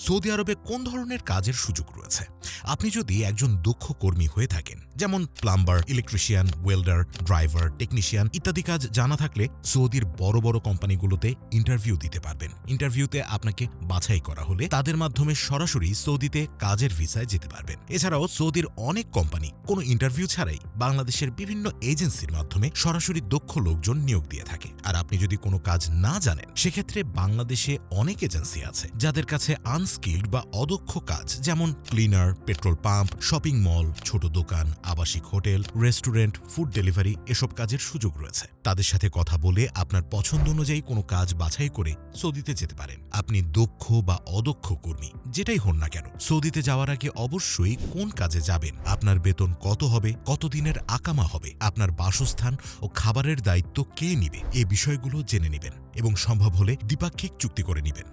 Saudi আরবে কোন ধরনের কাজের সুযোগ রয়েছে? আপনি যদি একজন দক্ষ কর্মী হয়ে থাকেন, যেমন plumber, electrician, welder, driver, technician ইত্যাদি কাজ জানা থাকলে সৌদির বড় বড় কোম্পানিগুলোতে ইন্টারভিউ দিতে পারবেন। ইন্টারভিউতে আপনাকে বাছাই করা হলে তাদের মাধ্যমে সরাসরি সৌদিতে কাজের ভিসায় যেতে পারবেন। এছাড়াও সৌদির অনেক কোম্পানি কোনো ইন্টারভিউ ছাড়াই বাংলাদেশের বিভিন্ন এজেন্সির মাধ্যমে সরাসরি দক্ষ লোকজন নিয়োগ দিয়ে থাকে। আর আপনি যদি কোনো কাজ না জানেন, সেক্ষেত্রে বাংলাদেশে অনেক এজেন্সি আছে যাদের কাছে আনস্কিল্ড বা অদক্ষ কাজ, যেমন cleaner, petrol pump, shopping mall, ছোট দোকান, আবাসিক হোটেল, রেস্টুরেন্ট, ফুড ডেলিভারি এসব কাজের সুযোগ রয়েছে। তাদের সাথে কথা বলে আপনার পছন্দ অনুযায়ী কোনো কাজ বাছাই করে সৌদিতে যেতে পারেন। আপনি দক্ষ বা অদক্ষ কর্মী যেটাই হন না কেন, সৌদিতে যাওয়ার আগে অবশ্যই কোন কাজে যাবেন, আপনার বেতন কত হবে, কতদিনের আকামা হবে, আপনার বাসস্থান ও খাবারের দায়িত্ব কে নিবে, এই বিষয়গুলো জেনে নেবেন এবং সম্ভব হলে দ্বিপাক্ষিক চুক্তি করে নেবেন।